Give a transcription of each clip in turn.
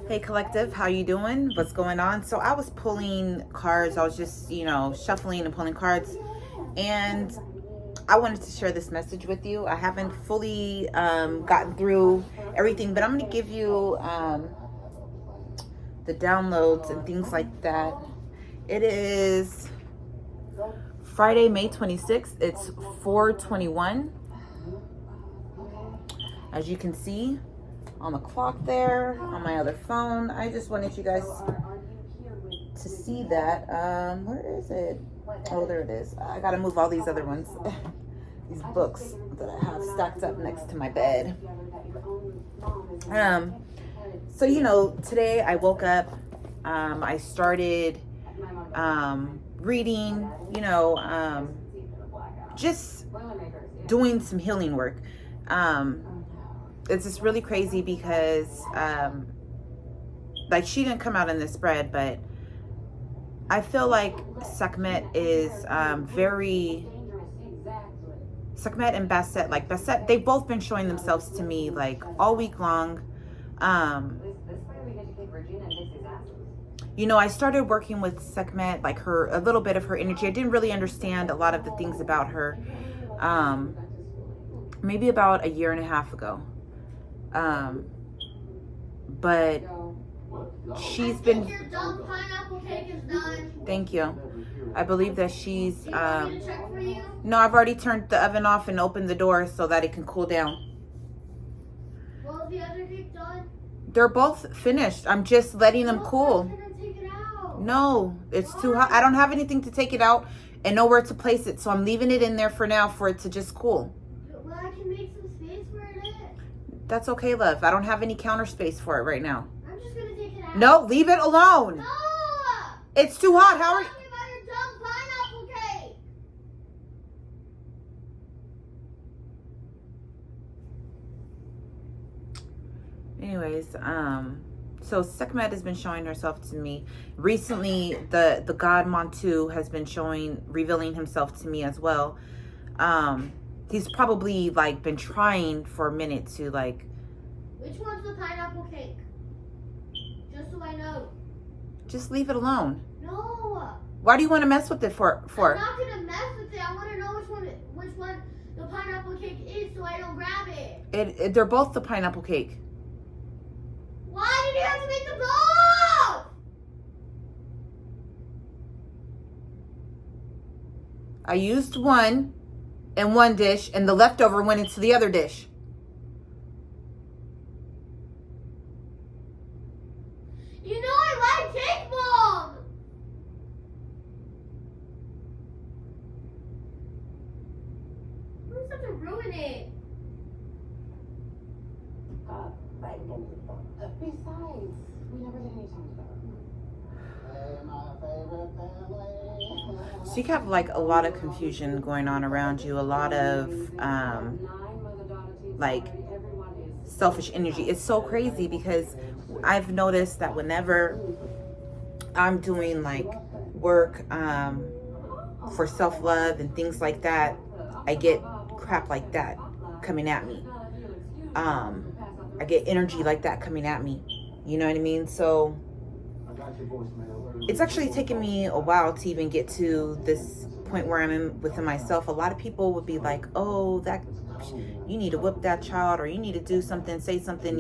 Hey collective, how you doing? What's going on? So I was pulling cards. I was just, shuffling and pulling cards, and I wanted to share this message with you. I haven't fully gotten through everything, but I'm going to give you the downloads and things like that. It is Friday, May 26th. It's 4:21. As you can see on the clock there, on my other phone. I just wanted you guys to see that. Where is it? Oh, there it is. I gotta move all these other ones. These books that I have stacked up next to my bed. So today I woke up. I started reading. Just doing some healing work. It's just really crazy because she didn't come out in this spread, but I feel like Sekhmet is Sekhmet and Bastet, they've both been showing themselves to me all week long. I started working with Sekhmet, a little bit of her energy. I didn't really understand a lot of the things about her maybe about a year and a half ago. But she's been. Your dumb pineapple cake is done. Thank you. I believe that she's. Do you want me to check for you? No, I've already turned the oven off and opened the door so that it can cool down. Well, is the other cake done? They're both finished. I'm just letting them cool. I'm gonna take it out. No, it's too hot. I don't have anything to take it out and nowhere to place it, so I'm leaving it in there for now for it to just cool. Well, I can make some space where it is. That's okay, love. I don't have any counter space for it right now. I'm just gonna take it out. No, leave it alone. No! It's too hot. How are you? Tell me about your dumb pineapple cake. Anyways, so Sekhmet has been showing herself to me recently. The god Montu has been revealing himself to me as well. He's probably been trying for a minute to Which one's the pineapple cake? Just so I know. just leave it alone. No. Why do you want to mess with it for? I'm not gonna mess with it. I want to know which one the pineapple cake is, so I don't grab it. They're both the pineapple cake. Why did you have to make them both? I used one in one dish, and the leftover went into the other dish. You know I like cake bomb. Who's to ruin it? Besides, we never did any time together. So you have a lot of confusion going on around you, a lot of selfish energy. It's so crazy because I've noticed that whenever I'm doing work for self-love and things like that, I get crap like that coming at me. I get energy like that coming at me. You know what I mean? So it's actually taken me a while to even get to this point where I'm within myself. A lot of people would be like, oh, that you need to whip that child, or you need to do something, say something,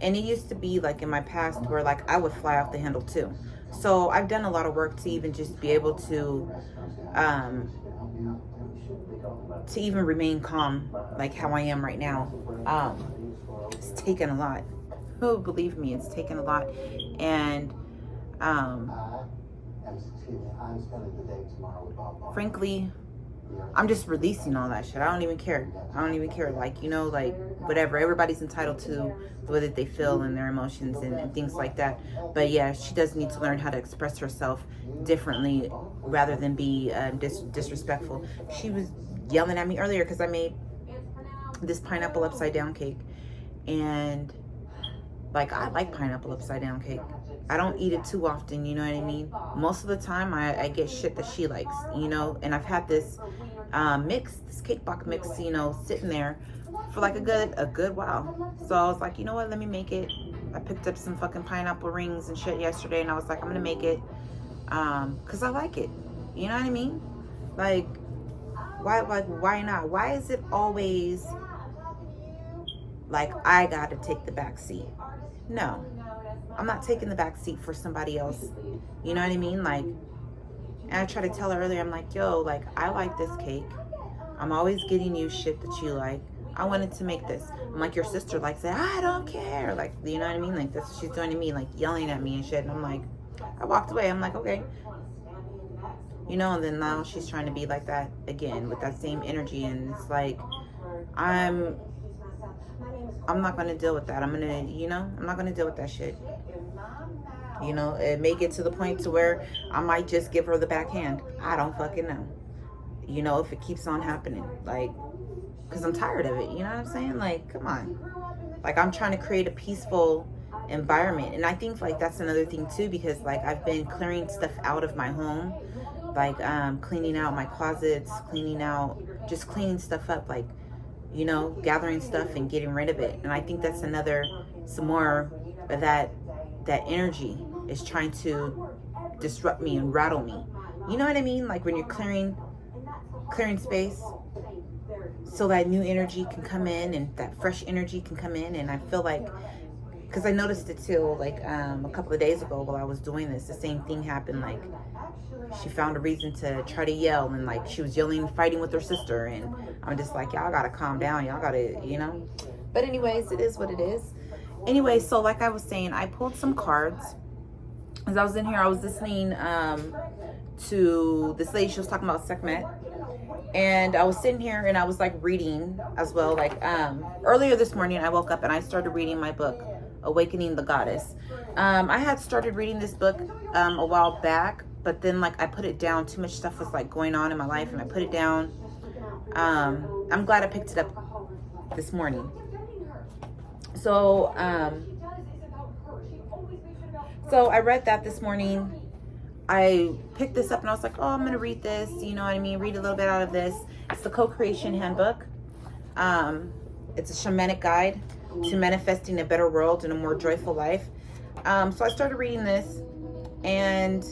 And it used to be in my past where I would fly off the handle too. So I've done a lot of work to even just be able to even remain calm how I am right now. It's taken a lot. Oh, believe me, it's taken a lot. And frankly, I'm just releasing all that shit. I don't even care. Whatever. Everybody's entitled to the way that they feel and their emotions and things like that. But yeah, she does need to learn how to express herself differently rather than be disrespectful. She was yelling at me earlier because I made this pineapple upside down cake, and I like pineapple upside down cake. I don't eat it too often, you know what I mean? Most of the time I get shit that she likes, and I've had this this cake box mix, sitting there for a good while. So I was like, you know what, let me make it I picked up some fucking pineapple rings and shit yesterday, and I was like, I'm gonna make it, cause I like it. You know what I mean? Like, why not? Why is it always like I gotta take the back seat? No, I'm not taking the back seat for somebody else. You know what I mean? Like, and I tried to tell her earlier, I'm like, yo, like, I like this cake. I'm always getting you shit that you like. I wanted to make this. I'm like, your sister likes it. I don't care. Like, you know what I mean? Like, that's what she's doing to me, like yelling at me and shit. And I'm like, I walked away. I'm like, okay. You know, and then now she's trying to be like that again with that same energy. And it's like, I'm not going to deal with that. I'm not going to deal with that shit. You know, it may get to the point to where I might just give her the backhand. I don't fucking know. You know, if it keeps on happening. Like, because I'm tired of it. You know what I'm saying? Like, come on. Like, I'm trying to create a peaceful environment. And I think, like, that's another thing, too. Because, like, I've been clearing stuff out of my home. Like, cleaning out my closets. Just cleaning stuff up. Like, you know, gathering stuff and getting rid of it. And I think that's some more of that energy is trying to disrupt me and rattle me. You know what I mean? Like, when you're clearing space so that new energy can come in and that fresh energy can come in. And I feel like, because I noticed it too, like a couple of days ago while I was doing this, the same thing happened. Like, she found a reason to try to yell, and like she was yelling and fighting with her sister, and I'm just like, y'all gotta calm down, y'all gotta, you know. But anyways, it is what it is. Anyway, so like I was saying, I pulled some cards. As I was in here, I was listening to this lady. She was talking about Sekhmet. And I was sitting here and I was like reading as well. Like earlier this morning, I woke up and I started reading my book, Awakening the Goddess. I had started reading this book a while back, but then like I put it down. Too much stuff was like going on in my life and I put it down. I'm glad I picked it up this morning. So I read that this morning. I picked this up and I was like, oh, I'm going to read this. You know what I mean? Read a little bit out of this. It's the Co-Creation Handbook. It's a shamanic guide to manifesting a better world and a more joyful life. So I started reading this and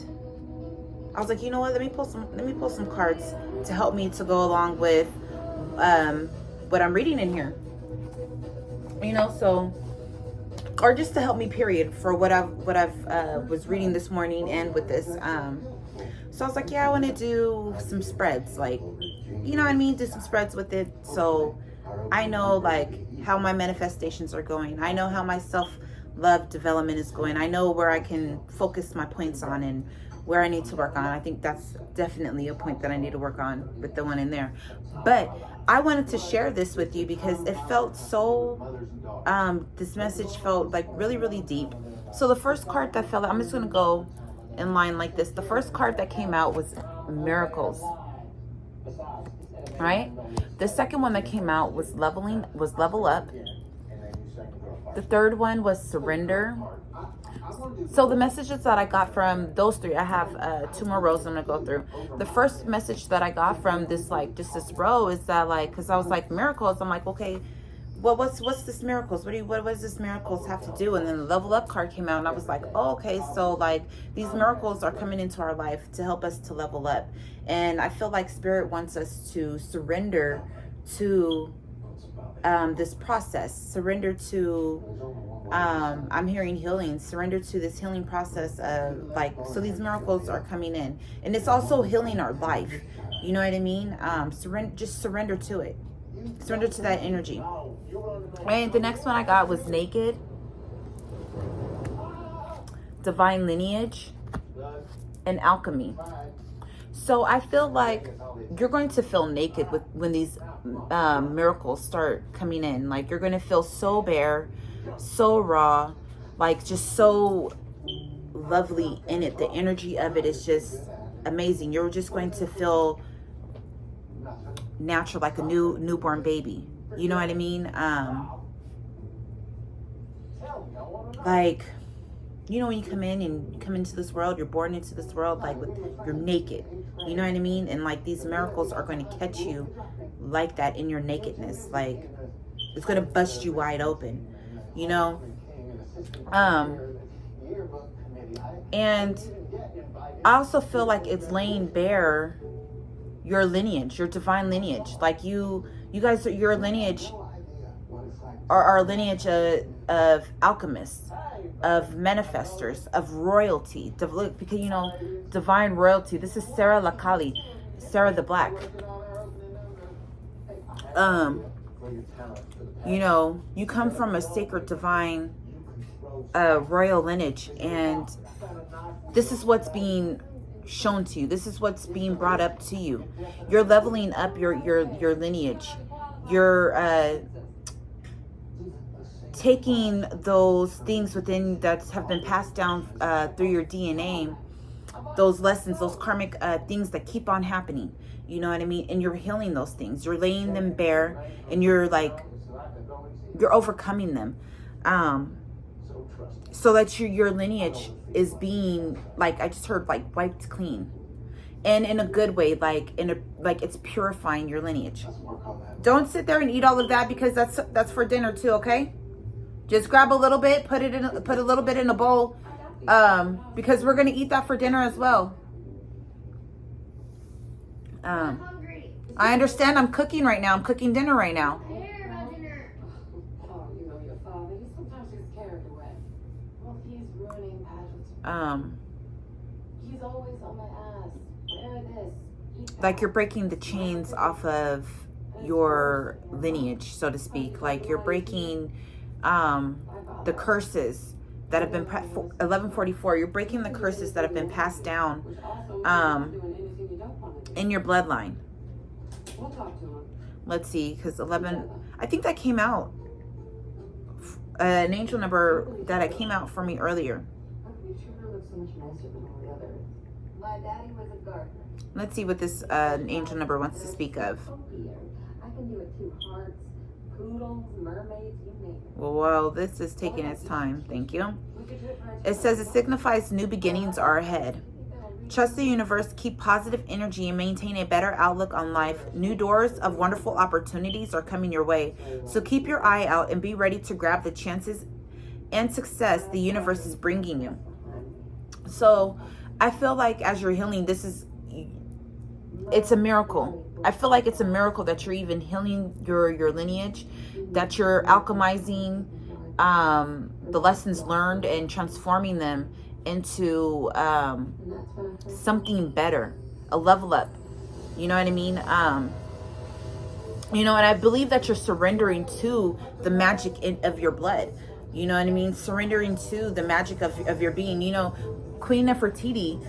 I was like, you know what? Let me pull some cards to help me to go along with what I'm reading in here. You know, so, or just to help me, period, for what I've was reading this morning and with this. So I was like, yeah, I want to do some spreads, like, you know what I mean? Do some spreads with it. So I know like how my manifestations are going. I know how my self-love development is going. I know where I can focus my points on and where I need to work on. I think that's definitely a point that I need to work on with the one in there. But I wanted to share this with you because it felt so, this message felt like really, really deep. So the first card that fell out, I'm just going to go in line like this. The first card that came out was Miracles, right? The second one that came out was Level Up. The third one was Surrender. So the messages that I got from those three, I have 2 more rows I'm gonna go through. The first message that I got from this, like, just this row is that, like, because I was like, miracles, I'm like, okay, well, what's this miracles? What does this miracles have to do? And then the Level Up card came out and I was like, oh, okay, so like these miracles are coming into our life to help us to level up. And I feel like Spirit wants us to surrender to this process, surrender to I'm hearing healing, surrender to this healing process of, like, so these miracles are coming in, and it's also healing our life, you know what I mean? Surrender to it, surrender to that energy. And the next one I got was Naked, Divine Lineage, and Alchemy. So I feel like you're going to feel naked when these miracles start coming in. Like, you're going to feel so bare, so raw, like just so lovely in it. The energy of it is just amazing. You're just going to feel natural, like a newborn baby. You know what I mean? Like, you know, when you come into this world, you're born into this world, like, you're naked. You know what I mean? And like these miracles are going to catch you like that in your nakedness. Like, it's going to bust you wide open, you know? And I also feel like it's laying bare your lineage, your divine lineage. Like you guys, your lineage are a lineage of alchemists, of manifestors, of royalty. Because you know, divine royalty. This is Sarah Lakali, Sarah the Black. You know, you come from a sacred divine royal lineage, and this is what's being shown to you. This is what's being brought up to you. You're leveling up your lineage. You're taking those things within that have been passed down through your DNA, those lessons, those karmic things that keep on happening. You know what I mean? And you're healing those things. You're laying them bare, and you're overcoming them. So that your lineage is being, like I just heard, like wiped clean, and in a good way, like it's purifying your lineage. Don't sit there and eat all of that, because that's for dinner too. Okay, just grab a little bit, put a little bit in a bowl, because we're gonna eat that for dinner as well. I'm hungry. I understand. I'm cooking right now. I'm cooking dinner right now. I hear about dinner. Oh, you know your father. He sometimes gets carried away. Well, he's ruining pageants. He's always on my ass. Wear this. Eat that. Like you're breaking the chains off of your lineage, so to speak. Like you're breaking the curses that have been 1144. You're breaking the curses that have been passed down in your bloodline. We'll talk to him. Let's see, because 11, I think that came out, an angel number that came out for me earlier. How come you sure look so much nicer than all the others? My daddy was a gardener. Let's see what this angel number wants to speak of. I can do it too. Hearts, poodles, mermaids, you name it. Well, this is taking its time. Thank you. It says it signifies new beginnings are ahead. Trust the universe, keep positive energy, and maintain a better outlook on life. New doors of wonderful opportunities are coming your way. So keep your eye out and be ready to grab the chances and success the universe is bringing you. So I feel like as you're healing, it's a miracle. I feel like it's a miracle that you're even healing your lineage, that you're alchemizing the lessons learned and transforming them into something better, a level up. You know what I mean? You know, and I believe that you're surrendering to the magic of your blood. You know what I mean? Surrendering to the magic of your being. You know, Queen Nefertiti,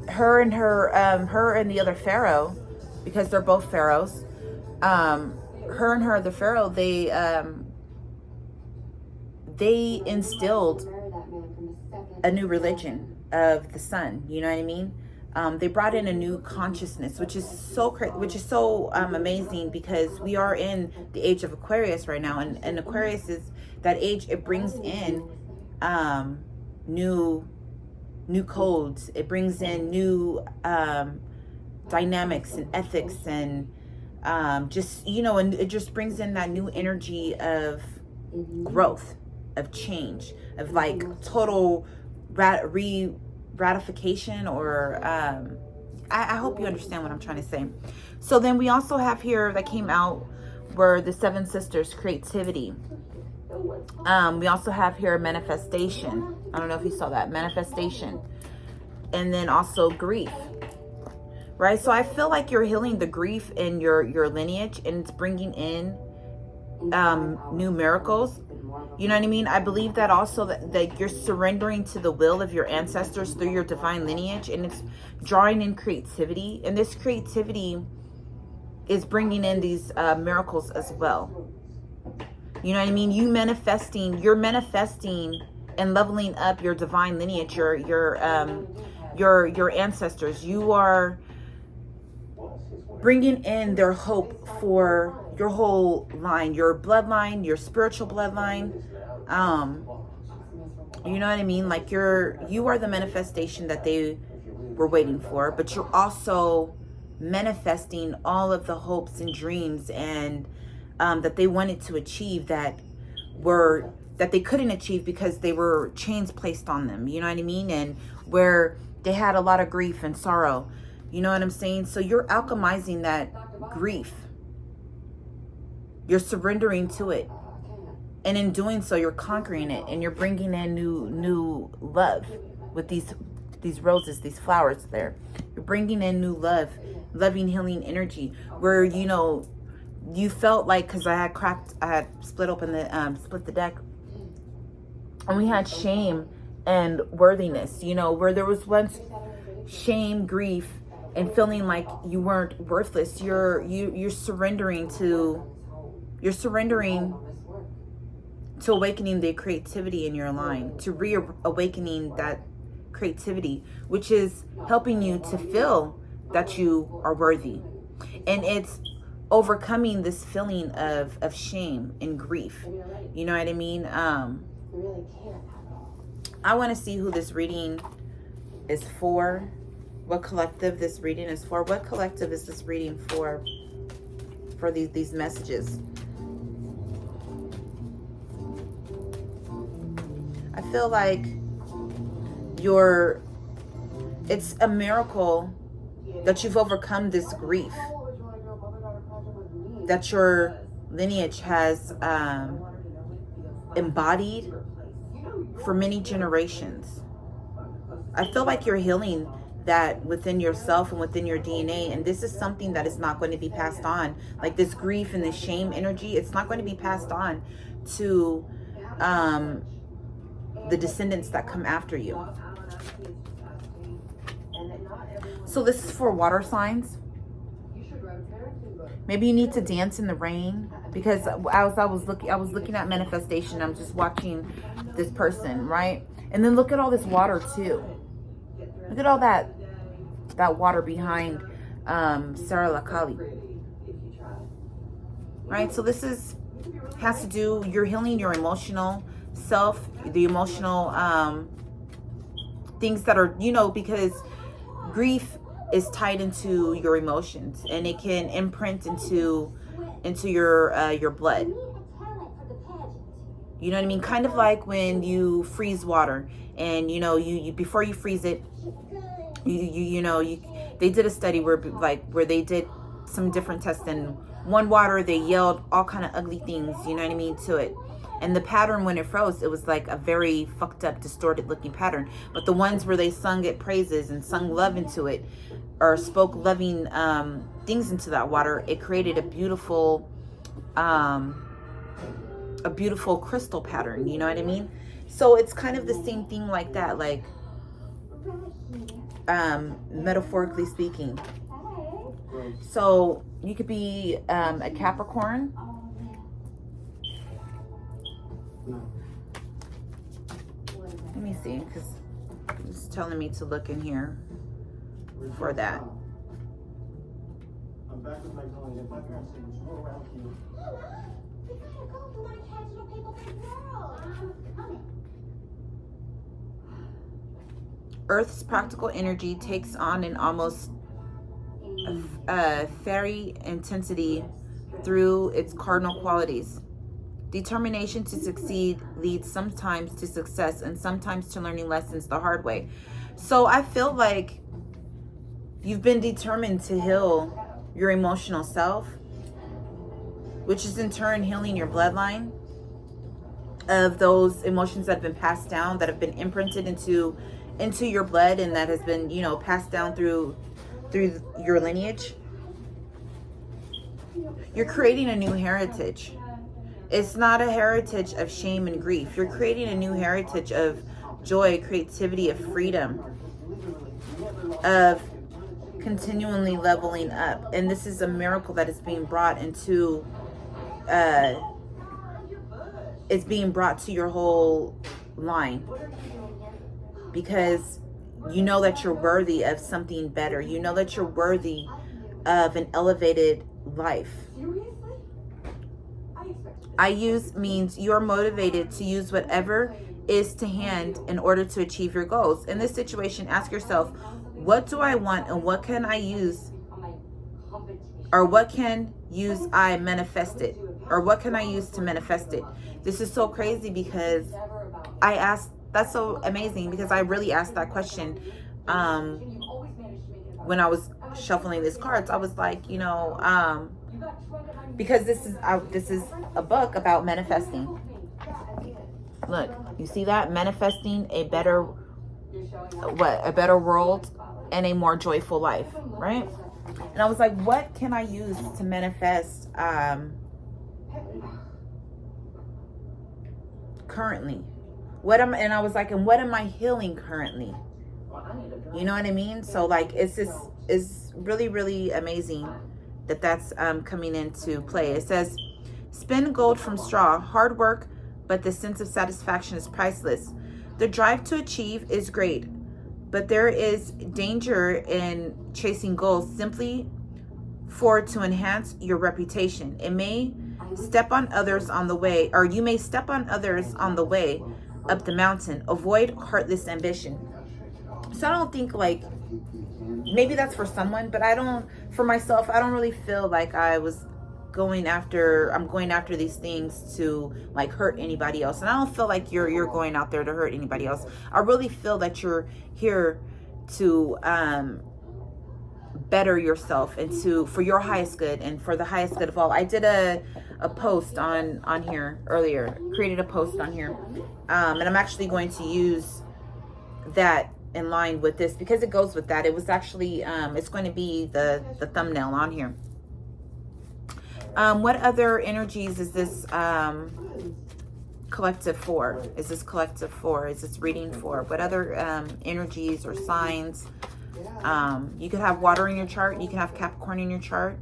her and the other pharaoh, because they're both pharaohs. Her and her other pharaoh, they instilled a new religion of the sun. You know what I mean? They brought in a new consciousness, which is so amazing, because we are in the age of Aquarius right now, and Aquarius is that age. It brings in new codes. It brings in new dynamics and ethics, and just, you know, and it just brings in that new energy of growth, of change, of like total ratification, or I hope you understand what I'm trying to say. So then we also have here that came out were the Seven Sisters, creativity. We also have here manifestation. I don't know if you saw that, manifestation. And then also grief, right? So I feel like you're healing the grief in your lineage, and it's bringing in new miracles. You know what I mean? I believe that also that you're surrendering to the will of your ancestors through your divine lineage, and it's drawing in creativity. And this creativity is bringing in these miracles as well. You know what I mean? You're manifesting and leveling up your divine lineage, your ancestors. You are bringing in their hope for your whole line, your bloodline, your spiritual bloodline. You know what I mean? Like you are the manifestation that they were waiting for, but you're also manifesting all of the hopes and dreams and that they wanted to achieve, that were that they couldn't achieve because they were chains placed on them, you know what I mean? And where they had a lot of grief and sorrow, you know what I'm saying? So you're alchemizing that grief. You're surrendering to it. And in doing so, you're conquering it, and you're bringing in new love with these roses, these flowers there. You're bringing in new love, loving, healing energy, where, you know, you felt like, because I had split the deck, and we had shame and worthiness, you know, where there was once shame, grief, and feeling like you weren't worthless. You're surrendering to awakening the creativity in your line, to reawakening that creativity, which is helping you to feel that you are worthy. And it's overcoming this feeling of shame and grief. You know what I mean? I want to see who this reading is for, what collective this reading is for. What collective is this reading for these messages? I feel like it's a miracle that you've overcome this grief, that your lineage has embodied for many generations. I feel like you're healing that within yourself and within your DNA, and this is something that is not going to be passed on. Like this grief and this shame energy, it's not going to be passed on to the descendants that come after you. So this is for water signs. Maybe you need to dance in the rain, because as I was looking at manifestation, I'm just watching this person, right? And then look at all this water too. Look at all that water behind Sarah Lakali. Right? So this has to do, you're healing your emotional self, the emotional things that are, you know, because grief is tied into your emotions, and it can imprint into your blood. You know what I mean? Kind of like when you freeze water, and you know, you before you freeze it, they did a study where they did some different tests, and one water, they yelled all kind of ugly things, you know what I mean, to it. And the pattern when it froze, it was like a very fucked up, distorted looking pattern. But the ones where they sung it praises and sung love into it, or spoke loving things into that water, it created a beautiful crystal pattern, you know what I mean? So it's kind of the same thing like that, like metaphorically speaking. So you could be a Capricorn. Let me see, because it's telling me to look in here for that. I'm back with Magnolia. My parents say there's no around here. We gotta go. We wanna catch little people big world. I'm coming. Earth's practical energy takes on an almost fairy intensity through its cardinal qualities. Determination to succeed leads sometimes to success and sometimes to learning lessons the hard way. So I feel like you've been determined to heal your emotional self, which is in turn healing your bloodline of those emotions that have been passed down, that have been imprinted into your blood, and that has been, you know, passed down through your lineage. You're creating a new heritage. It's not a heritage of shame and grief. You're creating a new heritage of joy, creativity, of freedom, of continually leveling up. And this is a miracle that is being brought into, it's being brought to your whole line, because you know that you're worthy of something better. You know that you're worthy of an elevated life. I use means you're motivated to use whatever is to hand in order to achieve your goals. In this situation, ask yourself, what do I want, and what can I use, or what can use I manifest it? Or what can I use to manifest it? This is so crazy because I asked, that's so amazing because I really asked that question when I was shuffling these cards. I was like, you know, because this is a book about manifesting. Look, you see that? Manifesting a better world and a more joyful life, right? And I was like, what can I use to manifest currently? And I was like, and what am I healing currently? You know what I mean? So like, it's really, really amazing that that's coming into play. It says, spin gold from straw, hard work, but the sense of satisfaction is priceless. The drive to achieve is great, but there is danger in chasing goals simply to enhance your reputation. It may step on others on the way, or you may step on others on the way up the mountain. Avoid heartless ambition. So I don't think, like, maybe that's for someone, but for myself, I don't really feel like I'm going after these things to like hurt anybody else. And I don't feel like you're going out there to hurt anybody else. I really feel that you're here to better yourself and for your highest good and for the highest good of all. I did a post on here earlier, created a post on here, and I'm actually going to use that in line with this because it goes with that. It was actually it's going to be the thumbnail on here. What other energies is this collective for? Is this collective for? Is this reading for? What other energies or signs? You could have water in your chart. You can have Capricorn in your chart.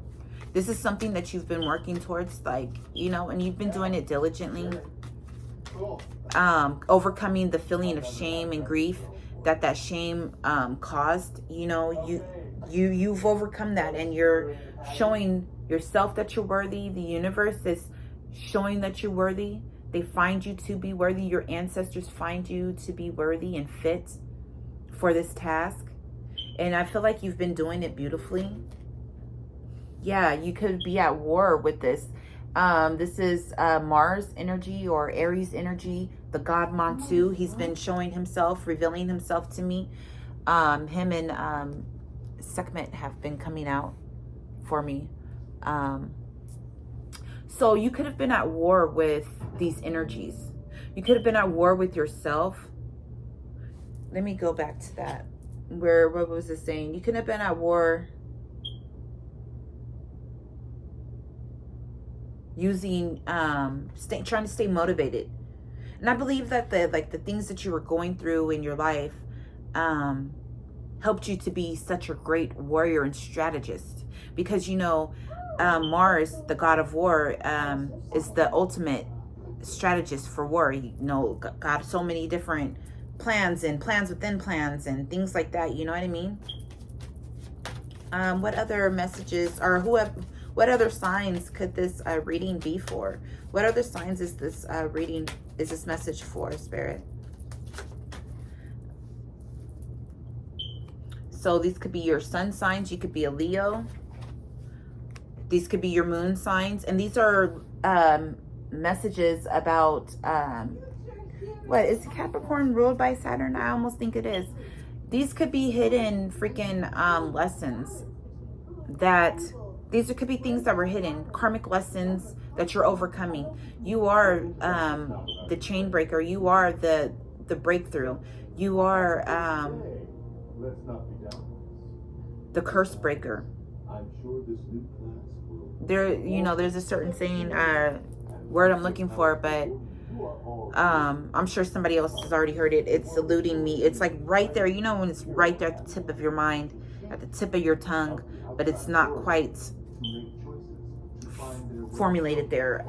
This is something that you've been working towards, like, you know, and you've been doing it diligently. Overcoming the feeling of shame and grief that shame caused. You know, you've overcome that, and you're showing yourself that you're worthy. The universe is showing that you're worthy. They find you to be worthy. Your ancestors find you to be worthy and fit for this task. And I feel like you've been doing it beautifully. Yeah, you could be at war with this. This is Mars energy or Aries energy, the god Montu. He's been showing himself, revealing himself to me. Him and Sekhmet have been coming out for me. So you could have been at war with these energies. You could have been at war with yourself. Let me go back to that. What was it saying? You could have been at war using trying to stay motivated. And I believe that the things that you were going through in your life helped you to be such a great warrior and strategist, because you know Mars, the god of war, is the ultimate strategist for war. You know, got so many different plans and plans within plans and things like that, you know what I mean? What other messages or what other signs could this reading be for? What other signs is this this message for, Spirit? So these could be your sun signs. You could be a Leo. These could be your moon signs. And these are messages about what is Capricorn ruled by Saturn? I almost think it is. These could be hidden freaking lessons these could be things that were hidden, karmic lessons that you're overcoming. You are the chain breaker. You are the breakthrough. You are the curse breaker. I'm sure this new class will. There, you know, there's a certain saying, word I'm looking for, but I'm sure somebody else has already heard it. It's eluding me. It's like right there, you know, when it's right there at the tip of your mind, at the tip of your tongue, but it's not quite formulated there.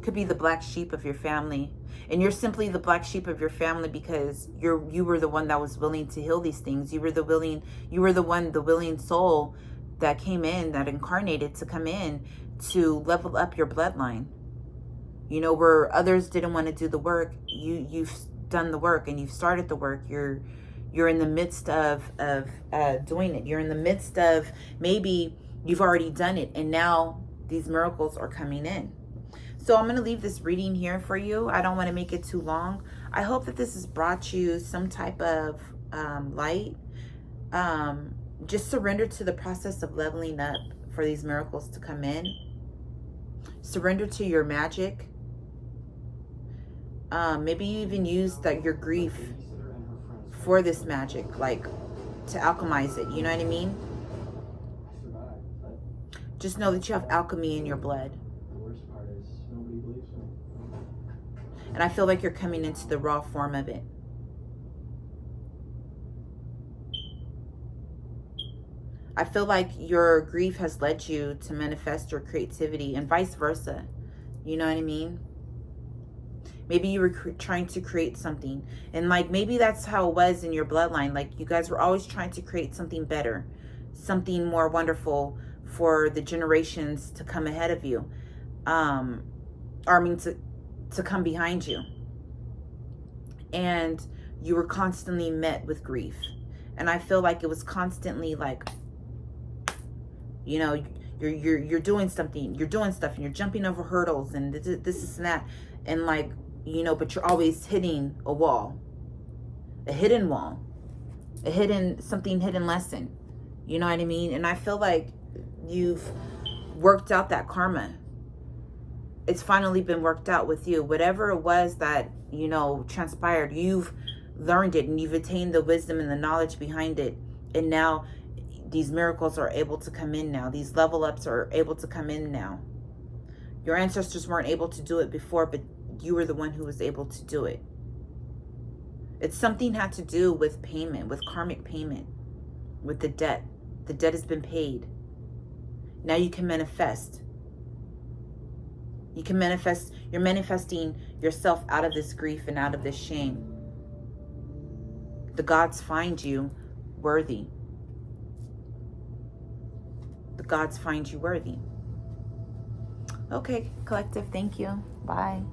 Could be the black sheep of your family, and you're simply the black sheep of your family because you were the one that was willing to heal these things. You were the willing soul that came in, that incarnated to come in to level up your bloodline. You know, where others didn't want to do the work, you've done the work and you've started the work. You're in the midst of doing it. You're in the midst of maybe You've already done it, and now these miracles are coming in. So I'm going to leave this reading here for you. I don't want to make it too long. I hope that this has brought you some type of light. Just surrender to the process of leveling up for these miracles to come in. Surrender to your magic. Maybe you even use your grief for this magic, like to alchemize it. You know what I mean? Just know that you have alchemy in your blood. The worst part is nobody believes me. And I feel like you're coming into the raw form of it. I feel like your grief has led you to manifest your creativity and vice versa. You know what I mean? Maybe you were trying to create something. And like maybe that's how it was in your bloodline. Like you guys were always trying to create something better. Something more wonderful for the generations to come ahead of you. Or I mean to come behind you. And you were constantly met with grief. And I feel like it was constantly like, you know, you're doing something, you're doing stuff, and you're jumping over hurdles and this and that, and like, you know, but you're always hitting a wall, a hidden wall, something hidden lesson. You know what I mean? And I feel like you've worked out that karma. It's finally been worked out with you. Whatever it was that, you know, transpired, you've learned it and you've attained the wisdom and the knowledge behind it. And now these miracles are able to come in now. These level ups are able to come in now. Your ancestors weren't able to do it before, but you were the one who was able to do it. It's something had to do with payment, with karmic payment, with the debt. The debt has been paid. Now you can manifest. You can manifest. You're manifesting yourself out of this grief and out of this shame. The gods find you worthy. The gods find you worthy. Okay, collective, thank you. Bye.